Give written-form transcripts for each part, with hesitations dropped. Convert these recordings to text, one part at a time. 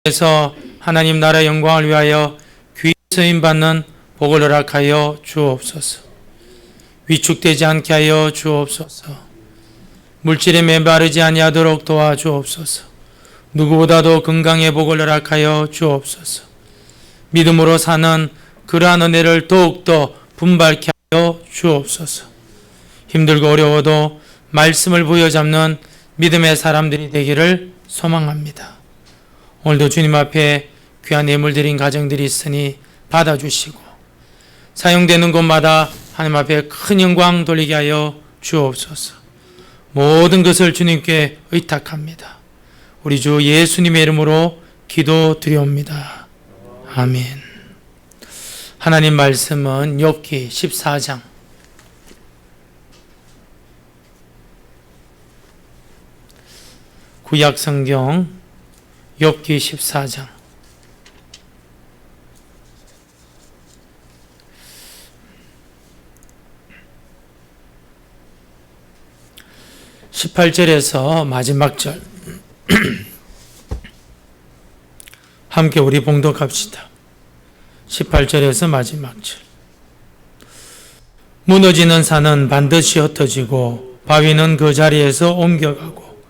에서 하나님 나라 영광을 위하여 귀히 쓰임받는 복을 허락하여 주옵소서. 위축되지 않게 하여 주옵소서. 물질에 메마르지 아니하도록 도와주옵소서. 누구보다도 건강의 복을 허락하여 주옵소서. 믿음으로 사는 그러한 은혜를 더욱더 분발케 하여 주옵소서. 힘들고 어려워도 말씀을 부여잡는 믿음의 사람들이 되기를 소망합니다. 오늘도 주님 앞에 귀한 예물 드린 가정들이 있으니 받아주시고 사용되는 곳마다 하나님 앞에 큰 영광 돌리게 하여 주옵소서. 모든 것을 주님께 의탁합니다. 우리 주 예수님의 이름으로 기도드리옵니다. 아멘. 하나님 말씀은 욥기 14장 구약 성경 욥기 14장 18절에서 마지막 절 함께 우리 봉독합시다. 18절에서 마지막 절. 무너지는 산은 반드시 흩어지고 바위는 그 자리에서 옮겨가고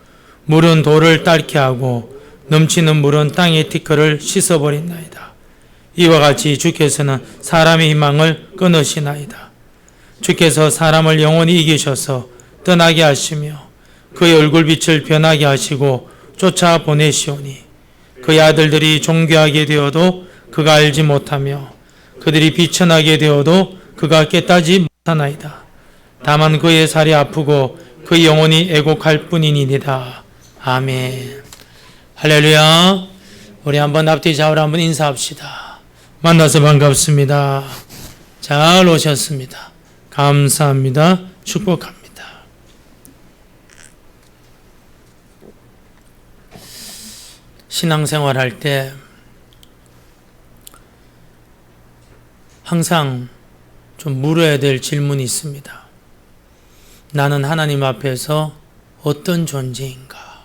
물은 돌을 닳게 하고 넘치는 물은 땅의 티끌을 씻어버린나이다. 이와 같이 주께서는 사람의 희망을 끊으시나이다. 주께서 사람을 영원히 이기셔서 떠나게 하시며 그의 얼굴빛을 변하게 하시고 쫓아보내시오니 그의 아들들이 존귀하게 되어도 그가 알지 못하며 그들이 비천하게 되어도 그가 깨닫지 못하나이다. 다만 그의 살이 아프고 그의 영혼이 애곡할 뿐이니이다. 아멘. 할렐루야. 우리 한번 앞뒤 좌우로 한번 인사합시다. 만나서 반갑습니다. 잘 오셨습니다. 감사합니다. 축복합니다. 신앙생활 할 때 항상 좀 물어야 될 질문이 있습니다. 나는 하나님 앞에서 어떤 존재인가?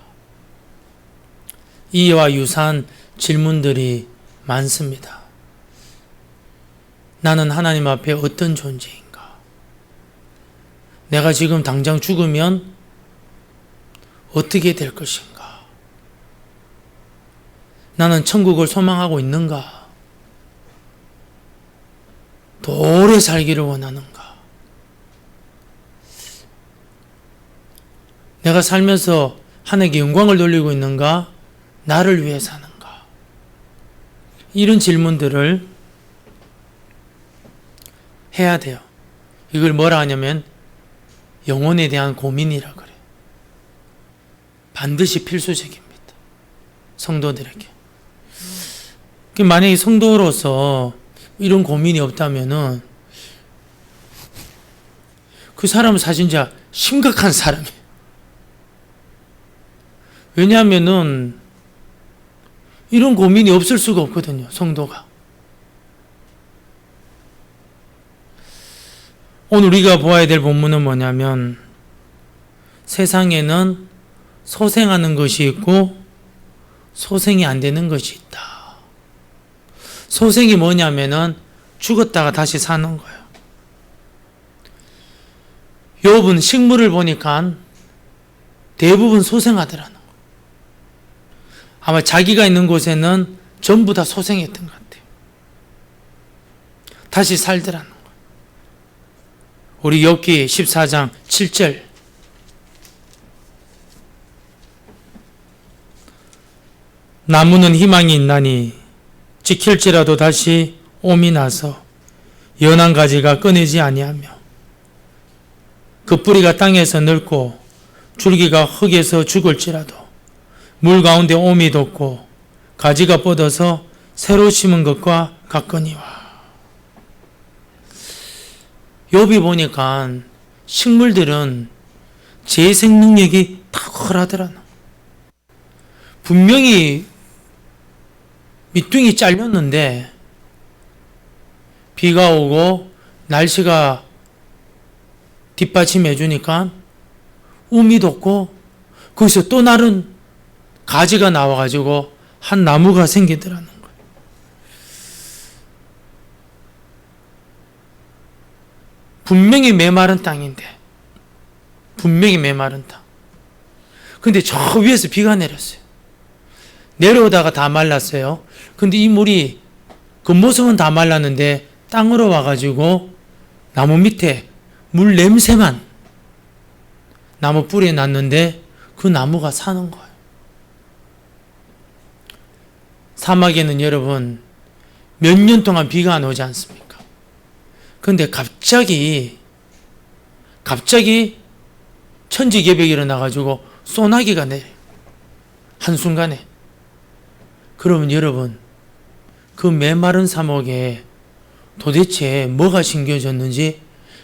이와 유사한 질문들이 많습니다. 나는 하나님 앞에 어떤 존재인가? 내가 지금 당장 죽으면 어떻게 될 것인가? 나는 천국을 소망하고 있는가? 더 오래 살기를 원하는가? 내가 살면서 하나님께 영광을 돌리고 있는가? 나를 위해 사는가? 이런 질문들을 해야 돼요. 이걸 뭐라 하냐면 영혼에 대한 고민이라 그래요. 반드시 필수적입니다. 성도들에게. 만약에 성도로서 이런 고민이 없다면은 그 사람은 사실 진짜 심각한 사람이에요. 왜냐하면은 이런 고민이 없을 수가 없거든요. 성도가. 오늘 우리가 보아야 될 본문은 뭐냐면 세상에는 소생하는 것이 있고 소생이 안 되는 것이 있다. 소생이 뭐냐면은 죽었다가 다시 사는 거예요. 욥은 식물을 보니까 대부분 소생하더라는 거예요. 아마 자기가 있는 곳에는 전부 다 소생했던 것 같아요. 다시 살더라는 거예요. 우리 욥기 14장 7절 나무는 희망이 있나니 지킬지라도 다시 옴이 나서 연한 가지가 끊이지 아니하며 그 뿌리가 땅에서 늙고 줄기가 흙에서 죽을지라도 물 가운데 옴이 돋고 가지가 뻗어서 새로 심은 것과 같거니와. 욥이 보니까 식물들은 재생 능력이 탁월하더라는. 분명히 밑둥이 잘렸는데 비가 오고 날씨가 뒷받침해 주니까 um이 돋고 거기서 또 다른 가지가 나와가지고 한 나무가 생기더라는 거예요. 분명히 메마른 땅인데, 분명히 메마른 땅. 근데 저 위에서 비가 내렸어요. 내려오다가 다 말랐어요. 근데 이 물이 겉모습은 다 말랐는데 땅으로 와가지고 나무 밑에 물 냄새만 나무 뿌리에 났는데 그 나무가 사는 거예요. 사막에는 여러분 몇 년 동안 비가 안 오지 않습니까? 근데 갑자기 천지개벽이 일어나가지고 소나기가 내려요. 한순간에. 그러면 여러분 그 메마른 사막에 도대체 뭐가 심겨졌는지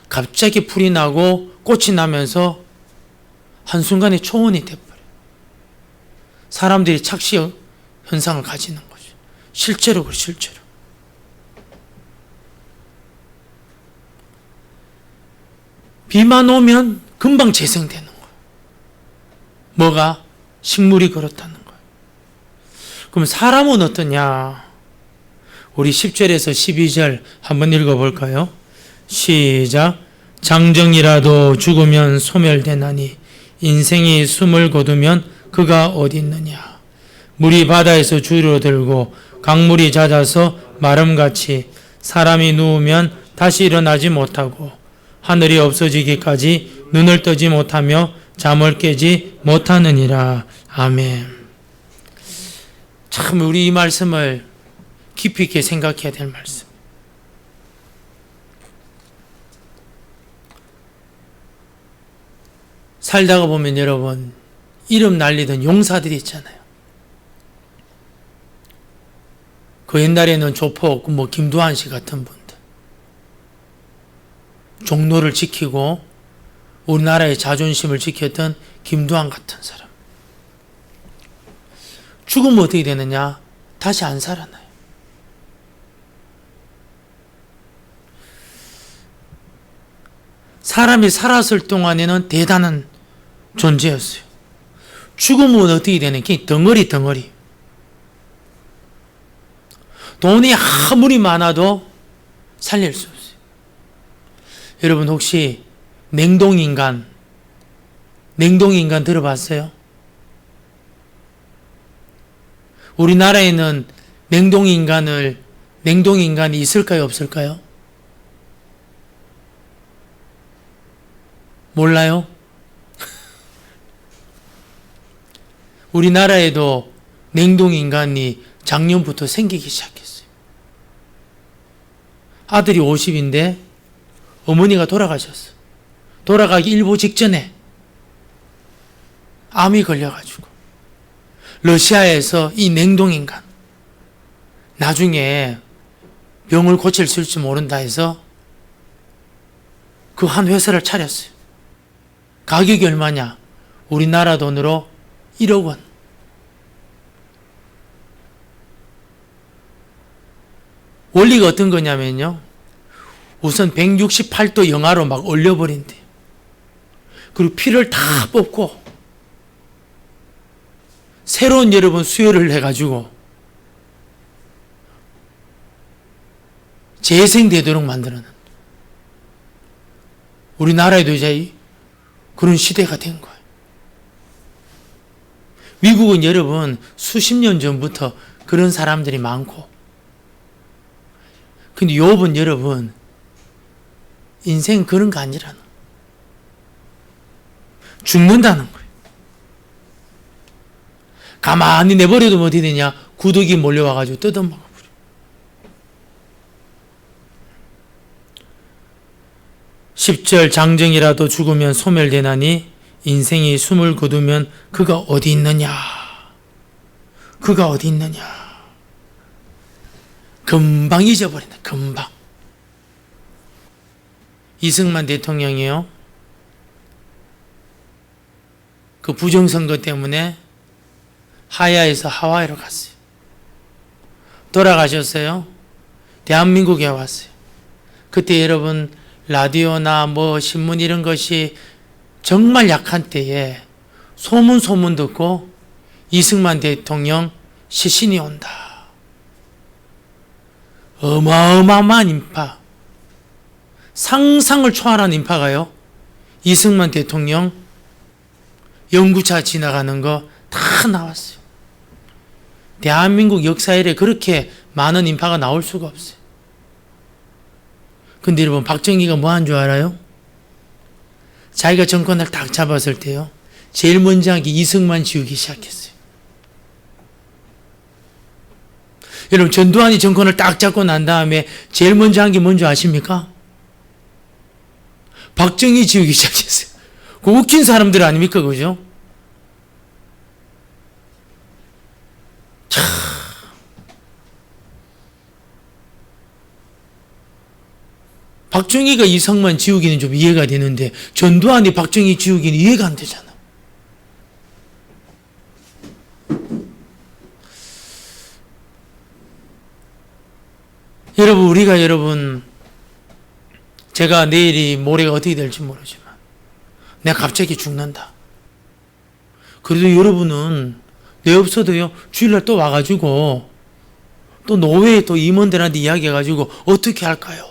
갑자기 풀이 나고 꽃이 나면서 한순간에 초원이 돼버려요. 사람들이 착시 현상을 가지는 거죠. 실제로 그래, 실제로. 비만 오면 금방 재생되는 거예요. 뭐가? 식물이 그렇다는 거예요. 그럼 사람은 어떠냐? 우리 10절에서 12절 한번 읽어볼까요? 시작. 장정이라도 죽으면 소멸되나니 인생이 숨을 거두면 그가 어디 있느냐. 물이 바다에서 줄어들고 강물이 잦아서 마름같이 사람이 누우면 다시 일어나지 못하고 하늘이 없어지기까지 눈을 뜨지 못하며 잠을 깨지 못하느니라. 아멘. 참 우리 이 말씀을 깊이 있게 생각해야 될 말씀. 살다가 보면 여러분 이름 날리던 용사들이 있잖아요. 그 옛날에는 조폭, 김두한 씨 같은 분들 종로를 지키고 우리나라의 자존심을 지켰던 김두한 같은 사람. 죽으면 어떻게 되느냐? 다시 안 살아나요. 사람이 살았을 동안에는 대단한 존재였어요. 죽으면 어떻게 되는 게 덩어리. 돈이 아무리 많아도 살릴 수 없어요. 여러분 혹시 냉동인간 들어봤어요? 우리나라에는 냉동인간이 있을까요, 없을까요? 몰라요? 우리나라에도 냉동인간이 작년부터 생기기 시작했어요. 아들이 50인데 어머니가 돌아가셨어. 돌아가기 일보 직전에 암이 걸려가지고 러시아에서 이 냉동인간 나중에 병을 고칠 수 있을지 모른다 해서 그 한 회사를 차렸어요. 가격이 얼마냐? 우리나라 돈으로 1억 원. 원리가 어떤 거냐면요. 우선 168도 영하로 막 얼려버린대. 그리고 피를 다 뽑고 새로운 여러분 수혈을 해가지고 재생되도록 만들어낸. 우리나라에도 이제 그런 시대가 된 거예요. 미국은 여러분 수십 년 전부터 그런 사람들이 많고, 근데 욥은 여러분 인생 그런 거 아니라는 거예요. 죽는다는 거예요. 가만히 내버려두면 어떻게 되냐? 구더기 몰려와가지고 뜯어먹어버려. (10절) 장정이라도 죽으면 소멸되나니 인생이 숨을 거두면 그가 어디 있느냐? 그가 어디 있느냐? 금방 잊어버린다. 금방. 이승만 대통령이요. 그 부정선거 때문에 하야에서 하와이로 갔어요. 돌아가셨어요. 대한민국에 왔어요. 그때 여러분 라디오나 신문 이런 것이 정말 약한 때에 소문 듣고 이승만 대통령 시신이 온다. 어마어마한 인파, 상상을 초월한 인파가요, 이승만 대통령 연구차 지나가는 거 다 나왔어요. 대한민국 역사 이래 그렇게 많은 인파가 나올 수가 없어요. 근데 여러분, 박정희가 뭐 한 줄 알아요? 자기가 정권을 딱 잡았을 때요, 제일 먼저 한 게 이승만 지우기 시작했어요. 여러분, 전두환이 정권을 딱 잡고 난 다음에 제일 먼저 한 게 뭔지 아십니까? 박정희 지우기 시작했어요. 그 웃긴 사람들 아닙니까? 그죠? 참. 박정희가 이승만 지우기는 좀 이해가 되는데 전두환이 박정희 지우기는 이해가 안 되잖아. 여러분, 제가 내일이 모레가 어떻게 될지 모르지만 내가 갑자기 죽는다. 그래도 여러분은 내 없어도요, 주일날 또 와가지고 또 노회에 또 임원들한테 이야기해가지고 어떻게 할까요?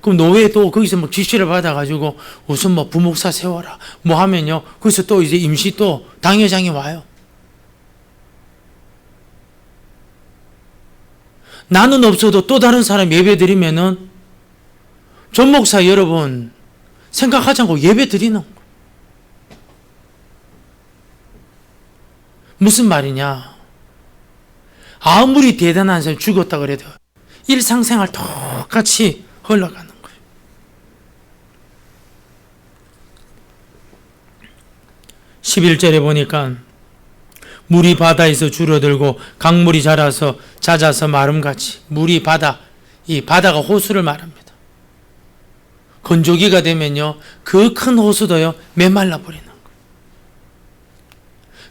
그럼 노회에 또 거기서 뭐 지시를 받아가지고 우선 뭐 부목사 세워라 뭐 하면요, 거기서 또 이제 임시 또 당회장이 와요. 나는 없어도 또 다른 사람 예배 드리면은 전 목사 여러분 생각하지 않고 예배 드리는 거예요. 무슨 말이냐? 아무리 대단한 사람이 죽었다 그래도 일상생활 똑같이 흘러가는 거예요. (11절에) 보니까 물이 바다에서 줄어들고 강물이 잦아서 마름같이, 물이 바다, 이 바다가 호수를 말합니다. 건조기가 되면요, 그 큰 호수도요 메말라 버리는 거예요.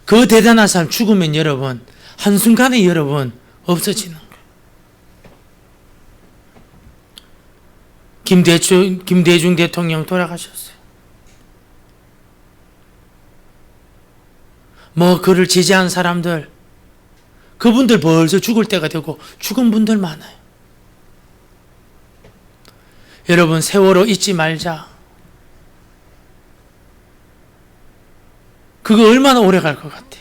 그 대단한 사람 죽으면 여러분 한순간에 여러분 없어지는 거예요. 김대중 대통령 돌아가셨어요. 뭐 그를 지지한 사람들, 그분들 벌써 죽을 때가 되고 죽은 분들 많아요. 여러분, 세월호 잊지 말자. 그거 얼마나 오래 갈 것 같아.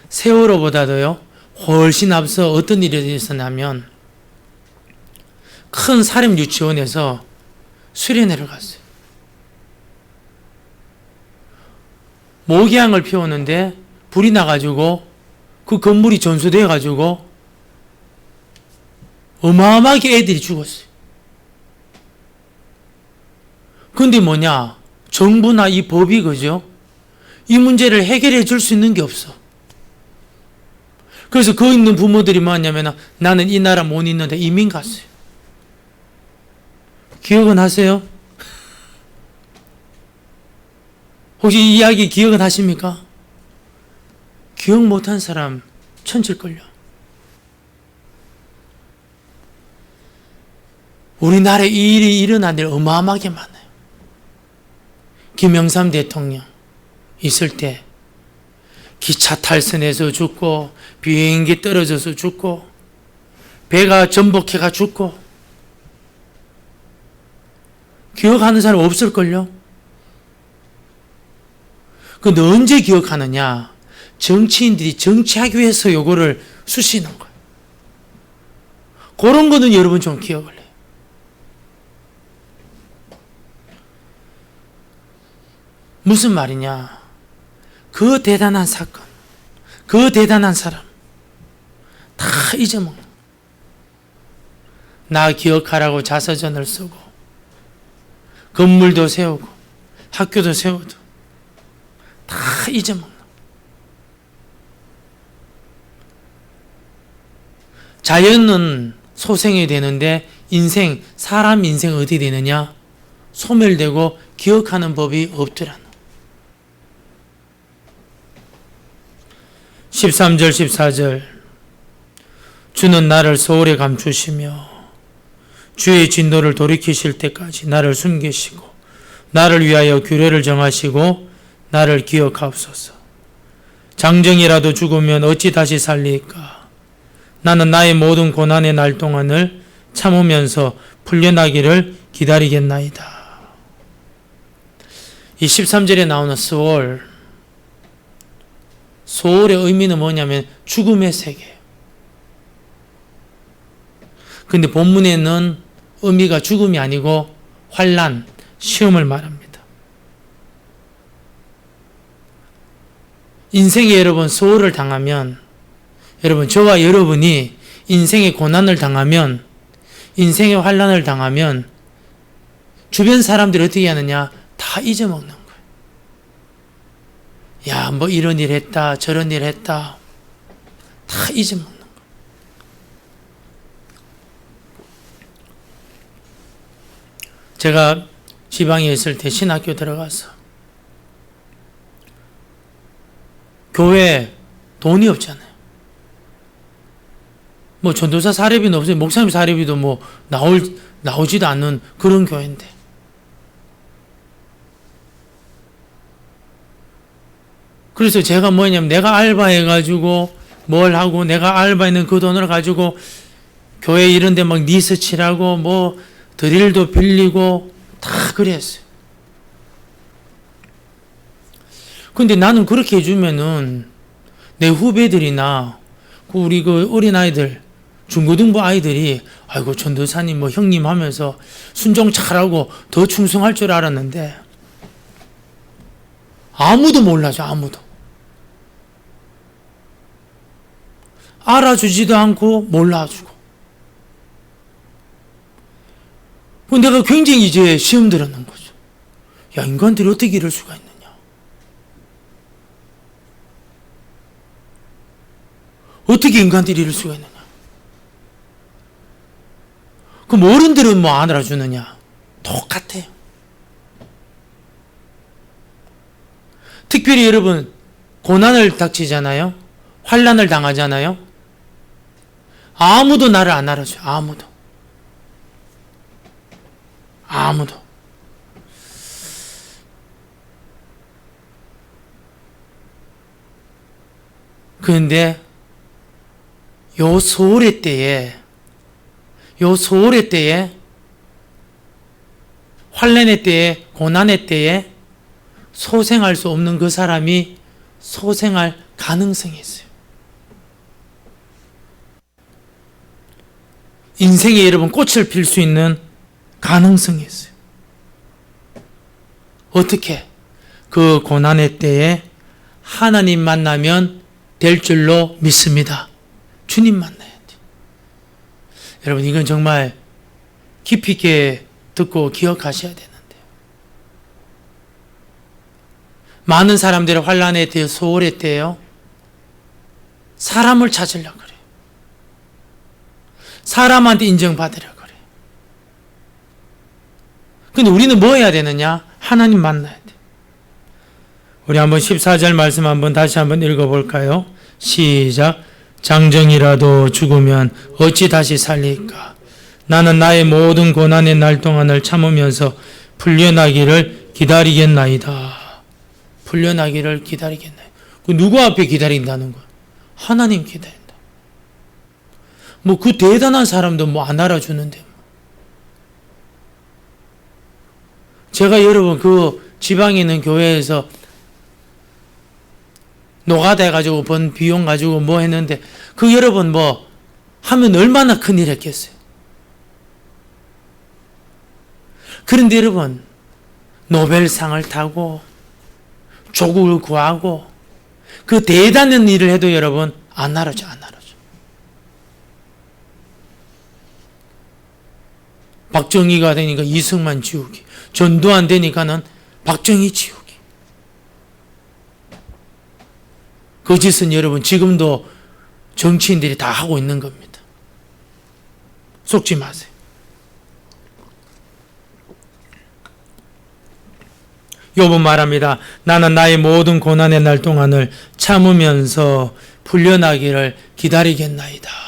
세월호보다도요 훨씬 앞서 어떤 일이 있었냐면, 큰 사립 유치원에서 수련회를 갔어요. 모기향을 피우는데 불이 나가지고 그 건물이 전소되어 가지고 어마어마하게 애들이 죽었어요. 근데 뭐냐, 정부나 이 법이, 그죠, 이 문제를 해결해 줄 수 있는 게 없어. 그래서 거기 있는 부모들이 뭐냐면, 나는 이 나라 못 있는데 이민 갔어요. 기억은 하세요? 혹시 이 이야기 기억은 하십니까? 기억 못한 사람 천칠걸요. 우리나라에 이 일이 일어난 일 어마어마하게 많아요. 김영삼 대통령 있을 때 기차 탈선해서 죽고, 비행기 떨어져서 죽고, 배가 전복해가 죽고, 기억하는 사람 없을걸요? 근데 언제 기억하느냐? 정치인들이 정치하기 위해서 요거를 쑤시는 거예요. 그런 거는 여러분 좀 기억을 해요. 무슨 말이냐? 그 대단한 사건, 그 대단한 사람 다 잊어먹는, 나 기억하라고 자서전을 쓰고 건물도 세우고 학교도 세우고 다 잊어먹는. 자연은 소생이 되는데 사람 인생 어디 되느냐? 소멸되고 기억하는 법이 없더라는. 13절 14절 주는 나를 소홀에 감추시며 주의 진노를 돌이키실 때까지 나를 숨기시고 나를 위하여 규례를 정하시고 나를 기억하옵소서. 장정이라도 죽으면 어찌 다시 살리까? 나는 나의 모든 고난의 날 동안을 참으면서 풀려나기를 기다리겠나이다. 이 13절에 나오는 소울의 의미는 뭐냐면 죽음의 세계. 근데 본문에는 의미가 죽음이 아니고 환난, 시험을 말합니다. 인생에 여러분 소울을 당하면, 여러분 저와 여러분이 인생의 고난을 당하면, 인생의 환난을 당하면 주변 사람들이 어떻게 하느냐? 다 잊어먹는 거예요. 야, 뭐 이런 일 했다, 저런 일 했다. 다 잊어먹는 거예요. 제가 지방에 있을 때 신학교 들어가서 교회 돈이 없잖아요. 뭐 전도사 사례비는 없어요. 목사님 사례비도 뭐 나오지도 않는 그런 교회인데. 그래서 제가 뭐냐면 내가 알바해가지고 뭘 하고 내가 알바했는 그 돈을 가지고 교회 이런 데 막 리서치라고 뭐 드릴도 빌리고 다 그랬어요. 근데 나는 그렇게 해주면은 내 후배들이나 우리 그 어린아이들, 중고등부 아이들이 아이고 전도사님 뭐 형님 하면서 순종 잘하고 더 충성할 줄 알았는데 아무도 몰라줘. 아무도. 알아주지도 않고 몰라주고. 내가 굉장히 이제 시험 들었는 거죠. 야, 인간들이 어떻게 이럴 수가 있느냐. 어떻게 인간들이 이럴 수가 있느냐. 그럼 어른들은 뭐 안 알아주느냐. 똑같아요. 특별히 여러분 고난을 닥치잖아요. 환난을 당하잖아요. 아무도 나를 안 알아줘요. 아무도. 그런데 요 소울의 때에 환난의 때에 고난의 때에 소생할 수 없는 그 사람이 소생할 가능성이 있어요. 인생에 여러분 꽃을 필 수 있는 가능성이 있어요. 어떻게? 그 고난의 때에 하나님 만나면 될 줄로 믿습니다. 주님 만나야 돼. 여러분 이건 정말 깊이 있게 듣고 기억하셔야 되는데요. 많은 사람들의 환난의 때, 소월의 때요. 사람을 찾으려고 그래요. 사람한테 인정받으려고 그래요. 근데 우리는 뭐 해야 되느냐? 하나님 만나야 돼. 우리 한번 14절 말씀 한번 다시 한번 읽어볼까요? 시작. 장정이라도 죽으면 어찌 다시 살릴까? 나는 나의 모든 고난의 날 동안을 참으면서 풀려나기를 기다리겠나이다. 풀려나기를 기다리겠나이다. 누구 앞에 기다린다는 거야? 하나님 기다린다. 뭐 그 대단한 사람도 뭐 안 알아주는데. 제가 여러분 그 지방에 있는 교회에서 노가다 해가지고 번 비용 가지고 뭐 했는데 그 여러분 뭐 하면 얼마나 큰일 했겠어요. 그런데 여러분 노벨상을 타고 조국을 구하고 그 대단한 일을 해도 여러분 안 알아줘. 박정희가 되니까 이승만 지우기, 전두환 되니까는 박정희 지우기. 그 짓은 여러분 지금도 정치인들이 다 하고 있는 겁니다. 속지 마세요. 욥은 말합니다. 나는 나의 모든 고난의 날 동안을 참으면서 풀려나기를 기다리겠나이다.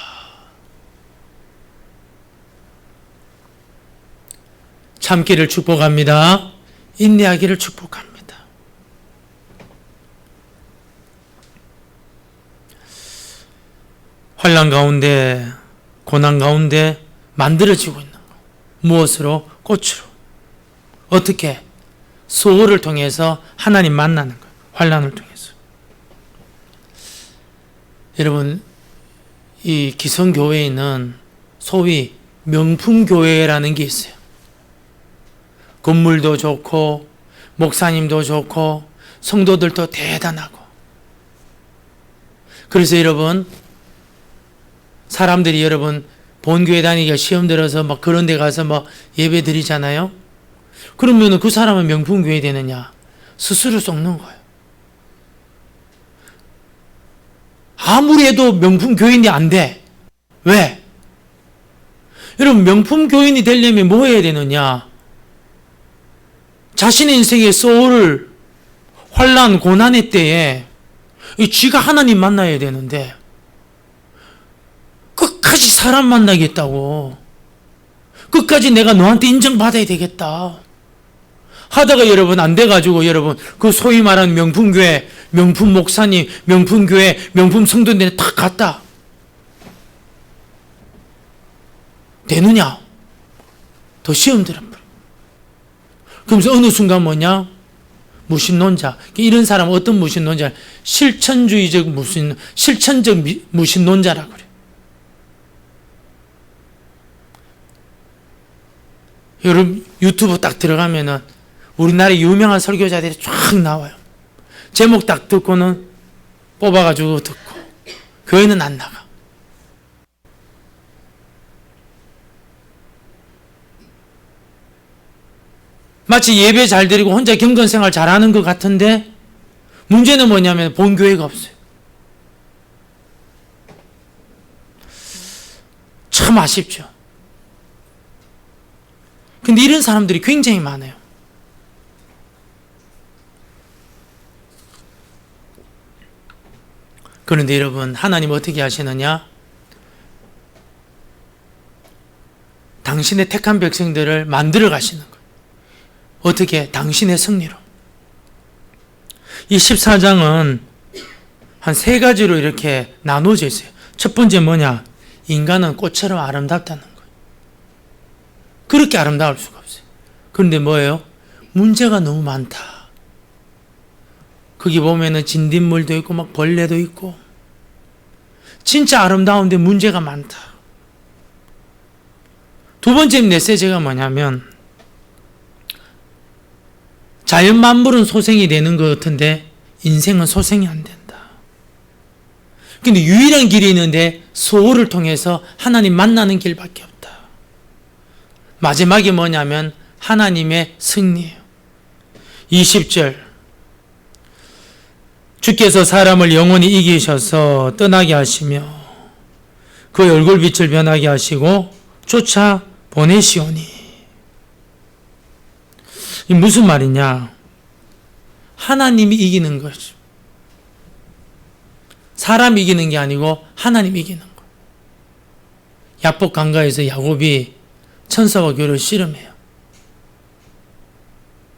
참기를 축복합니다. 인내하기를 축복합니다. 환난 가운데, 고난 가운데 만들어지고 있는 거. 무엇으로? 꽃으로. 어떻게? 소홀을 통해서 하나님 만나는 거예요. 환난을 통해서. 여러분, 이 기성교회에는 소위 명품교회라는 게 있어요. 건물도 좋고 목사님도 좋고 성도들도 대단하고. 그래서 여러분, 사람들이 여러분 본교회 다니기가 시험 들어서 막 그런 데 가서 막 예배 드리잖아요. 그러면 그 사람은 명품교회 되느냐? 스스로 썩는 거예요. 아무리 해도 명품교인이 안 돼. 왜? 여러분, 명품교인이 되려면 뭐 해야 되느냐? 자신의 인생의 소울을 환난, 고난의 때에 쥐가 하나님 만나야 되는데 끝까지 사람 만나겠다고, 끝까지 내가 너한테 인정받아야 되겠다 하다가 여러분 안 돼가지고 여러분 그 소위 말하는 명품교회, 명품 목사님, 명품교회, 명품 성도들한테 탁 갔다. 되느냐? 더 시험 들어버려. 그러면서 어느 순간 뭐냐? 무신론자. 이런 사람은 어떤 무신론자? 실천적 무신론자라고 그래요. 여러분 유튜브 딱 들어가면은 우리나라 유명한 설교자들이 쫙 나와요. 제목 딱 듣고는 뽑아가지고 듣고, 교회는 안 나가. 마치 예배 잘 드리고 혼자 경건생활 잘하는 것 같은데 문제는 뭐냐면 본 교회가 없어요. 참 아쉽죠. 근데 이런 사람들이 굉장히 많아요. 그런데 여러분, 하나님 어떻게 하시느냐? 당신의 택한 백성들을 만들어 가시는 거예요. 어떻게? 당신의 승리로. 이 14장은 한 세 가지로 이렇게 나누어져 있어요. 첫 번째 뭐냐? 인간은 꽃처럼 아름답다는 거예요. 그렇게 아름다울 수가 없어요. 그런데 뭐예요? 문제가 너무 많다. 거기 보면은 진딧물도 있고 막 벌레도 있고 진짜 아름다운데 문제가 많다. 두 번째 메시지가 뭐냐면 자연 만물은 소생이 되는 것 같은데 인생은 소생이 안 된다. 근데 유일한 길이 있는데 소홀을 통해서 하나님 만나는 길밖에 없다. 마지막이 뭐냐면 하나님의 승리예요. 20절, 주께서 사람을 영원히 이기셔서 떠나게 하시며 그 얼굴빛을 변하게 하시고 쫓아 보내시오니. 이 무슨 말이냐? 하나님이 이기는 거죠. 사람이 이기는 게 아니고 하나님이 이기는 거. 야복 강가에서 야곱이 천사와 교를 씨름해요.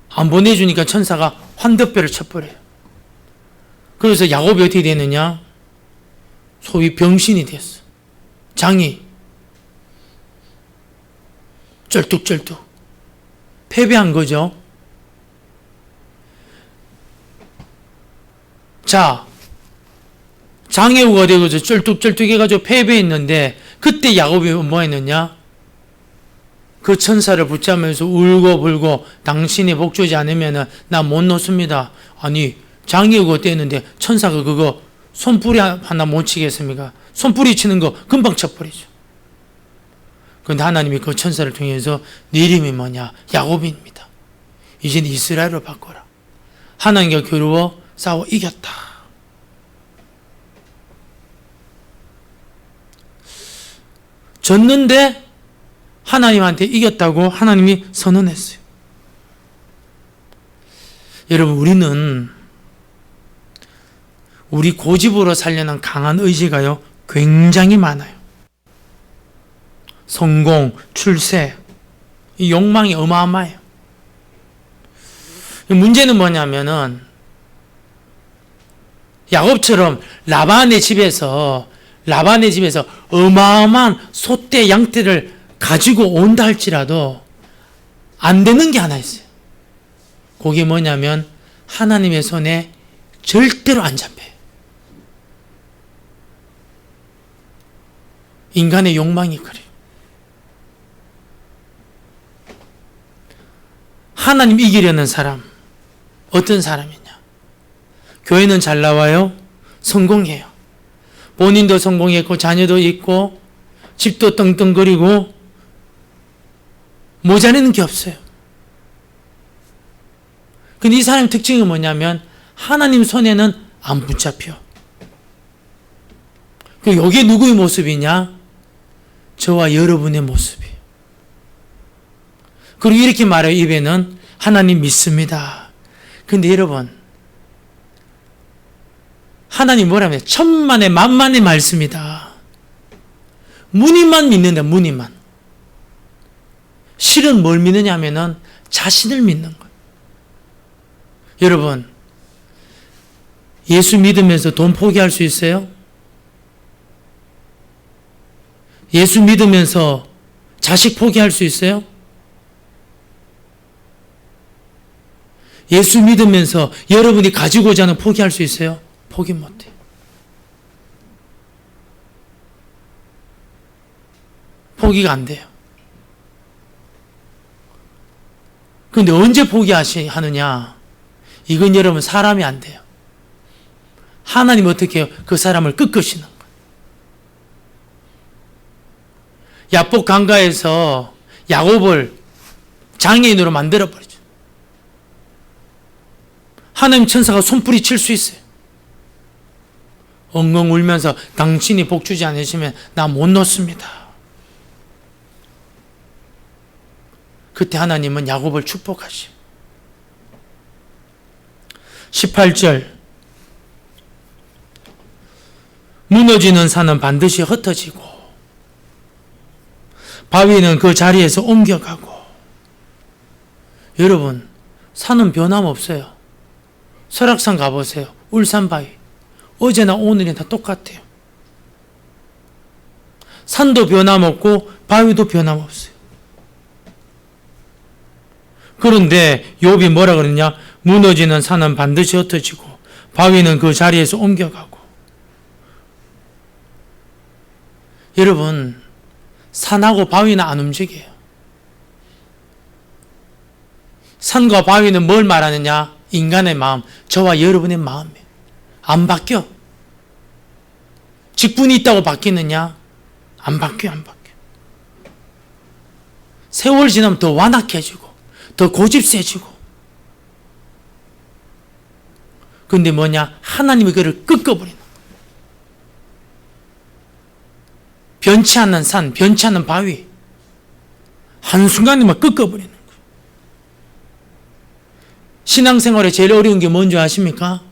안 보내주니까 천사가 환덕뼈를 쳐버려요. 그래서 야곱이 어떻게 되느냐? 소위 병신이 됐어. 장이 쩔뚝쩔뚝 패배한 거죠. 자, 장애우가 되고 쩔뚝쩔뚝 해가지고 패배했는데 그때 야곱이 뭐 했느냐? 그 천사를 붙잡으면서 울고불고 당신이 복주지 않으면 나 못 놓습니다. 아니, 장애우가 떼는데 천사가 그거 손뿌리 하나 못 치겠습니까? 손뿌리 치는 거 금방 쳐버리죠. 그런데 하나님이 그 천사를 통해서 네 이름이 뭐냐? 야곱입니다. 이제는 이스라엘로 바꿔라. 하나님과 겨루어 싸워 이겼다. 졌는데 하나님한테 이겼다고 하나님이 선언했어요. 여러분, 우리는 우리 고집으로 살려는 강한 의지가요 굉장히 많아요. 성공, 출세, 이 욕망이 어마어마해요. 문제는 뭐냐면은 야곱처럼 라반의 집에서 라반의 집에서 어마어마한 소떼 양떼를 가지고 온다 할지라도 안 되는 게 하나 있어요. 그게 뭐냐면 하나님의 손에 절대로 안 잡혀요. 인간의 욕망이 그래요. 하나님 이기려는 사람, 어떤 사람이냐? 교회는 잘 나와요. 성공해요. 본인도 성공했고 자녀도 있고 집도 떵떵거리고 모자라는 게 없어요. 근데 이 사람의 특징이 뭐냐면 하나님 손에는 안 붙잡혀. 여기 누구의 모습이냐? 저와 여러분의 모습이에요. 그리고 이렇게 말해요. 입에는 하나님 믿습니다. 근데 여러분, 하나님 뭐라며? 천만의 만만의 말씀이다. 무늬만 믿는다. 무늬만. 실은 뭘 믿느냐 하면은 자신을 믿는 거예요. 여러분, 예수 믿으면서 돈 포기할 수 있어요? 예수 믿으면서 자식 포기할 수 있어요? 예수 믿으면서 여러분이 가지고자 하는 포기할 수 있어요? 포기 못해요. 포기가 안 돼요. 그런데 언제 포기하느냐? 이건 여러분 사람이 안 돼요. 하나님 어떻게 해요? 그 사람을 꺾으시는 거예요. 야복 강가에서 야곱을 장애인으로 만들어버리죠. 하나님 천사가 손뿌리 칠 수 있어요. 엉엉 울면서 당신이 복 주지 않으시면 나 못 놓습니다. 그때 하나님은 야곱을 축복하시오. 18절 무너지는 산은 반드시 흩어지고 바위는 그 자리에서 옮겨가고. 여러분, 산은 변함없어요. 설악산 가보세요. 울산 바위. 어제나 오늘이 다 똑같아요. 산도 변함없고 바위도 변함없어요. 그런데 욥이 뭐라 그러냐? 무너지는 산은 반드시 흩어지고 바위는 그 자리에서 옮겨가고. 여러분, 산하고 바위는 안 움직여요. 산과 바위는 뭘 말하느냐? 인간의 마음, 저와 여러분의 마음이에요. 안 바뀌어. 직분이 있다고 바뀌느냐? 안 바뀌어, 안 바뀌어. 세월 지나면 더 완악해지고 더 고집세지고. 근데 뭐냐? 하나님이 그를 꺾어버리는 거예요. 변치 않는 산, 변치 않는 바위, 한순간에만 꺾어버리는 거예요. 신앙생활에 제일 어려운 게 뭔지 아십니까?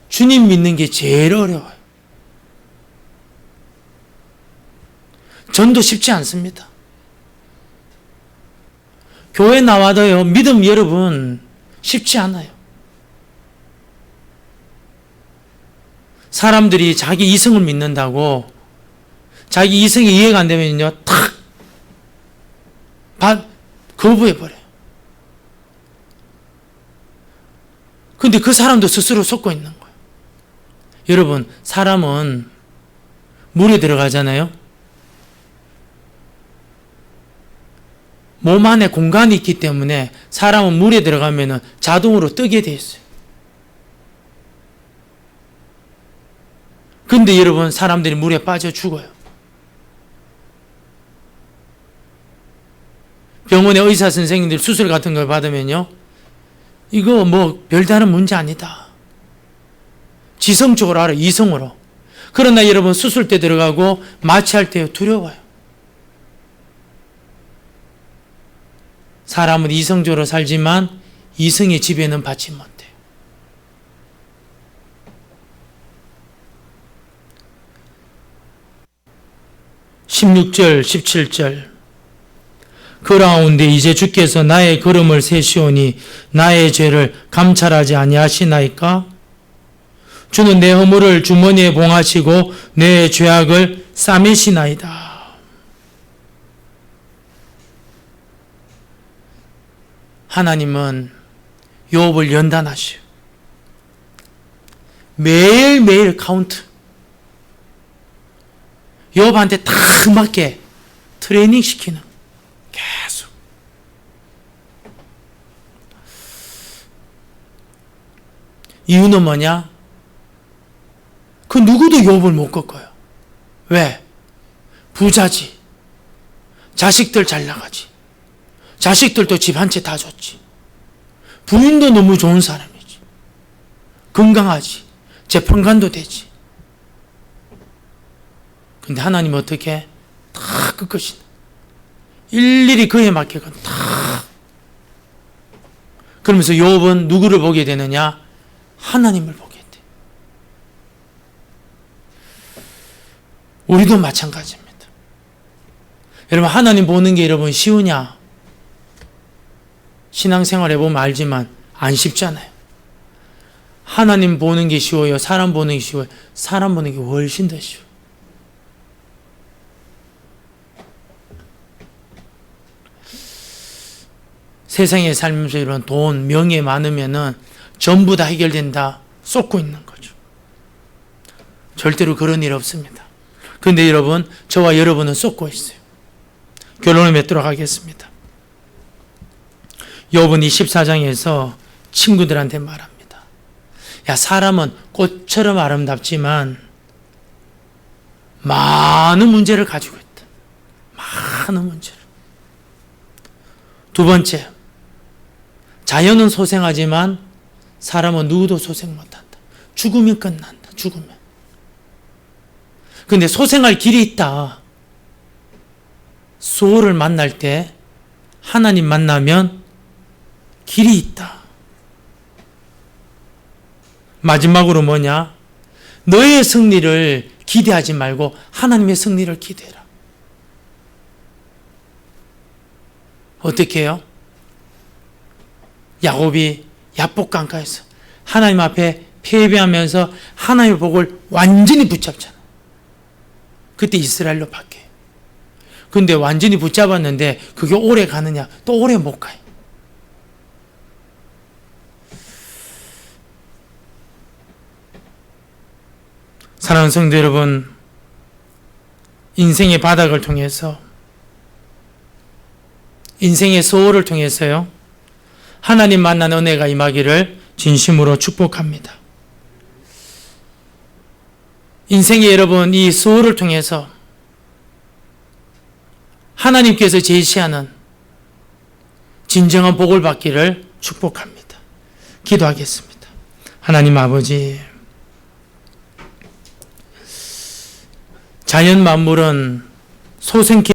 주님 믿는 게 제일 어려워요. 전도 쉽지 않습니다. 교회 나와도요, 믿음 여러분 쉽지 않아요. 사람들이 자기 이성을 믿는다고 자기 이성이 이해가 안 되면요, 탁 거부해버려요. 근데 그 사람도 스스로 속고 있는 거예요. 여러분, 사람은 물에 들어가잖아요. 몸 안에 공간이 있기 때문에 사람은 물에 들어가면 자동으로 뜨게 돼 있어요. 근데 여러분, 사람들이 물에 빠져 죽어요. 병원의 의사 선생님들 수술 같은 걸 받으면요, 이거 뭐 별다른 문제 아니다. 지성적으로 알아, 이성으로. 그러나 여러분, 수술 때 들어가고 마취할 때 두려워요. 사람은 이성적으로 살지만 이성의 지배는 받지 못해요. (16절) (17절) 그라운데 이제 주께서 나의 걸음을 세시오니 나의 죄를 감찰하지 아니하시나이까? 주는 내 허물을 주머니에 봉하시고 내 죄악을 싸매시나이다. 하나님은 욥을 연단하시오. 매일매일 카운트. 욥한테 딱 맞게 트레이닝 시키는 계속. 이유는 뭐냐? 그 누구도 욥을 못 꺾어요. 왜? 부자지. 자식들 잘 나가지. 자식들도 집 한 채 다 줬지. 부인도 너무 좋은 사람이지. 건강하지. 재판관도 되지. 근데 하나님 어떻게? 다 꺾으신다. 일일이 그에 맞게끔 다. 그러면서 욥은 누구를 보게 되느냐? 하나님을 보게 돼. 우리도 마찬가지입니다. 여러분, 하나님 보는 게 여러분 쉬우냐? 신앙생활 해보면 알지만 안 쉽잖아요. 하나님 보는 게 쉬워요? 사람 보는 게 쉬워요? 사람 보는 게 훨씬 더 쉬워요. 세상에 살면서 이런 돈, 명예 많으면은 전부 다 해결된다 쏟고 있는 거죠. 절대로 그런 일 없습니다. 그런데 여러분, 저와 여러분은 쏟고 있어요. 결론을 맺도록 하겠습니다. 욥은 24장에서 친구들한테 말합니다. 야, 사람은 꽃처럼 아름답지만 많은 문제를 가지고 있다. 많은 문제를. 두 번째, 자연은 소생하지만 사람은 누구도 소생 못한다. 죽으면 끝난다. 죽으면. 근데 소생할 길이 있다. 소를 만날 때 하나님 만나면 길이 있다. 마지막으로 뭐냐? 너의 승리를 기대하지 말고 하나님의 승리를 기대해라. 어떻게 해요? 야곱이 야복강가에서 하나님 앞에 패배하면서 하나님의 복을 완전히 붙잡잖아. 그때 이스라엘로 바뀌어요. 근데 완전히 붙잡았는데 그게 오래 가느냐? 또 오래 못 가요. 사랑하는 성도 여러분, 인생의 바닥을 통해서, 인생의 소홀을 통해서요, 하나님 만난 은혜가 임하기를 진심으로 축복합니다. 인생의 여러분, 이 소홀을 통해서 하나님께서 제시하는 진정한 복을 받기를 축복합니다. 기도하겠습니다. 하나님 아버지, 자연 만물은 소생기